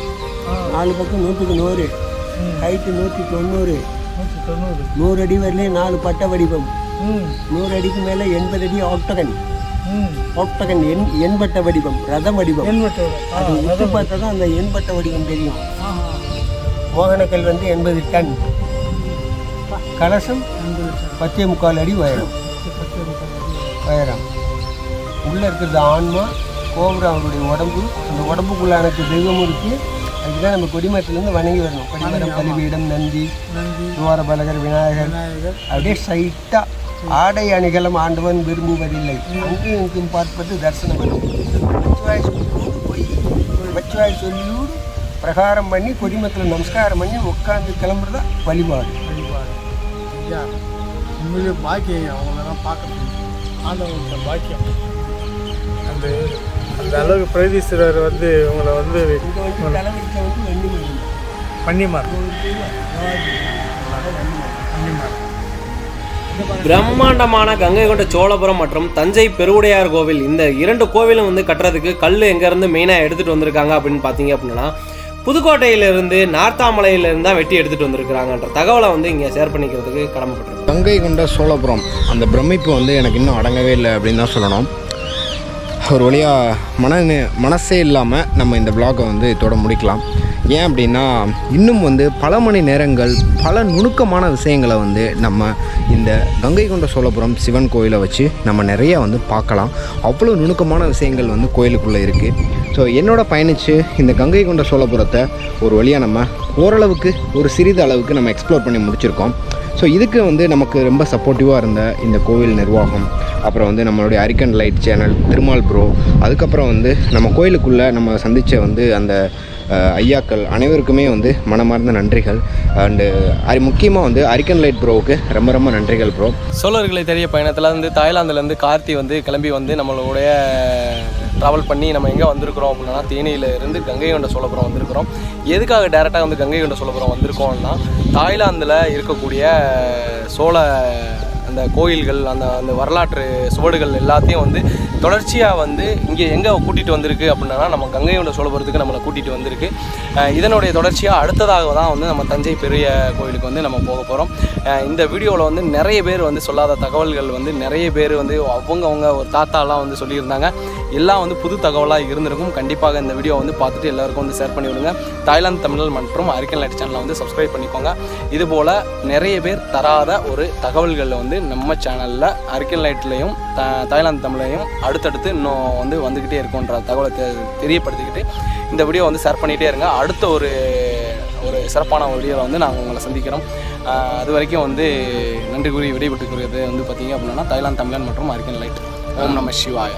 4 பக்கம் 100க்கு 100, ஹைட்டு 190, 100 அடி வரலையும் 4 பட்ட வடிவம். 100 அடிக்கு மேலே 80 அடி ஆக்டகன். எண்பட்ட வடிவம், ரதம் வடிவம். அது உத்து பார்த்தா தான் அந்த எண்பட்ட வடிவம் தெரியும். மோகனக்கல் வந்து 80 டன். கலசம் 10.25 அடி உயரம். உள்ளே இருக்கிறது ஆன்மா, கோபுரம் அவருடைய உடம்பு. அந்த உடம்புக்குள்ள எனக்கு தெய்வமும் இருக்குது. அதுதான் நம்ம கொடிமரத்துலேருந்து வணங்கி வரணும். கொடிமரம், பலிபீடம், நந்தி, துவாரபாலகர், விநாயகர். அப்படியே சைட்டாக ஆடை அணிகலம் ஆண்டவன் விரும்புவதில்லை. அங்கும் இங்கும் பார்ப்பது தரிசனம் வரும். வச்சுவாய் சொல்லியோடு பிரகாரம் பண்ணி கொடிமரத்தில் நமஸ்காரம் பண்ணி உட்காந்து கிளம்புறதா வழிபாடு. உண்மையிலே பாக்கியம் அவங்களெல்லாம் பார்க்கறது. ஆண்டவனுக்கு பாக்கியம். அந்த அளவுக்கு பிரகதீஸ்வரர் வந்து இவங்களை வந்து பன்னிமார். பிரம்மாண்டமான கங்கை கொண்ட சோழபுரம் மற்றும் தஞ்சை பெருவுடையார் கோவில், இந்த 2 கோவிலும் வந்து கட்டுறதுக்கு கல் எங்கேருந்து மெயினாக எடுத்துகிட்டு வந்திருக்காங்க அப்படின்னு பார்த்தீங்க அப்படின்னா புதுக்கோட்டையிலிருந்து நார்த்தாமலையிலேருந்து தான் வெட்டி எடுத்துகிட்டு வந்திருக்கிறாங்கன்ற தகவலை வந்து இங்கே ஷேர் பண்ணிக்கிறதுக்கு கடமைப்பட்டிருக்கோம். கங்கை கொண்ட சோழபுரம் அந்த பிரமிப்பு வந்து எனக்கு இன்னும் அடங்கவே இல்லை அப்படின்னு தான் சொல்லணும். ஒரு வழியாக மனசே இல்லாமல் நம்ம இந்த வ்ளாகை வந்து இதோட முடிக்கலாம். ஏன் அப்படின்னா இன்னும் வந்து பல மணி நேரங்கள் பல நுணுக்கமான விஷயங்களை வந்து நம்ம இந்த கங்கை கொண்ட சோழபுரம் சிவன் கோயிலை வச்சு நம்ம நிறைய வந்து பார்க்கலாம். அவ்வளோ நுணுக்கமான விஷயங்கள் வந்து கோயிலுக்குள்ளே இருக்குது. ஸோ என்னோட பயணித்து இந்த கங்கை கொண்ட சோழபுரத்தை ஒரு வழியாக நம்ம ஓரளவுக்கு ஒரு சிறிது அளவுக்கு நம்ம எக்ஸ்ப்ளோர் பண்ணி முடிச்சிருக்கோம். ஸோ இதுக்கு வந்து நமக்கு ரொம்ப சப்போர்ட்டிவாக இருந்த இந்த கோவில் நிர்வாகம், அப்புறம் வந்து நம்மளுடைய அரிக்கன் லைட் சேனல், திருமால் ப்ரோ, அதுக்கப்புறம் வந்து நம்ம கோயிலுக்குள்ளே நம்ம சந்தித்த வந்து அந்த ஐயாக்கள் அனைவருக்குமே வந்து மனமார்ந்த நன்றிகள். அண்டு முக்கியமாக வந்து அரிக்கன் லைட் ப்ரோவுக்கு ரொம்ப ரொம்ப நன்றிகள் ப்ரோ. சோழர்களை தெரிய பயணத்தில் வந்து தாய்லாந்துலேருந்து கார்த்தி வந்து கிளம்பி வந்து நம்மளுடைய ட்ராவல் பண்ணி நம்ம எங்கே வந்திருக்கிறோம் அப்படின்னா தேனியில் இருந்து கங்கை கொண்ட சோழபுரம் வந்திருக்கிறோம். எதுக்காக டேரெக்டாக வந்து கங்கை கொண்ட சோழபுரம் வந்திருக்கோம்னா தாய்லாந்தில் இருக்கக்கூடிய சோழ அந்த கோயில்கள், அந்த வரலாற்று சுவடுகள் எல்லாத்தையும் வந்து தொடர்ச்சியாக வந்து இங்கே எங்கே கூட்டிகிட்டு வந்திருக்கு அப்படின்னா நம்ம கங்கை கொண்ட சோழபுரத்துக்கு நம்மளை கூட்டிகிட்டு வந்திருக்கு. இதனுடைய தொடர்ச்சியாக அடுத்ததாக தான் வந்து நம்ம தஞ்சை பெரிய கோயிலுக்கு வந்து நம்ம போக போகிறோம். இந்த வீடியோவில் வந்து நிறைய பேர் வந்து சொல்லாத தகவல்கள் வந்து நிறைய பேர் வந்து அவங்க ஒரு தாத்தாலாம் வந்து சொல்லியிருந்தாங்க. எல்லாம் வந்து புது தகவலாக இருந்திருக்கும். கண்டிப்பாக இந்த வீடியோ வந்து பார்த்துட்டு எல்லாருக்கும் வந்து ஷேர் பண்ணி விடுங்க. தாய்லாந்து தமிழ் மற்றும் அரிக்கன் லைட் சேனலை வந்து சப்ஸ்கிரைப் பண்ணிக்கோங்க. இதுபோல் நிறைய பேர் தராத ஒரு தகவல்களில் வந்து நம்ம சேனலில் அரிக்கன் லைட்லேயும் தாய்லாந்து தமிழையும் அடுத்தடுத்து இன்னும் வந்து வந்துக்கிட்டே இருக்குன்ற தகவலை தெரியப்படுத்திக்கிட்டு இந்த வீடியோ வந்து ஷேர் பண்ணிகிட்டே இருங்க. அடுத்த ஒரு சிறப்பான வீடியோவில் வந்து நாங்கள் உங்களை சந்திக்கிறோம். அது வரைக்கும் வந்து நன்றி கூறி விடைபெற்றுக்கிறது வந்து பார்த்திங்க அப்படின்னா தாய்லாந்து தமிழன் மற்றும் அரிக்கன் லைட். ஓம் நம சிவாய.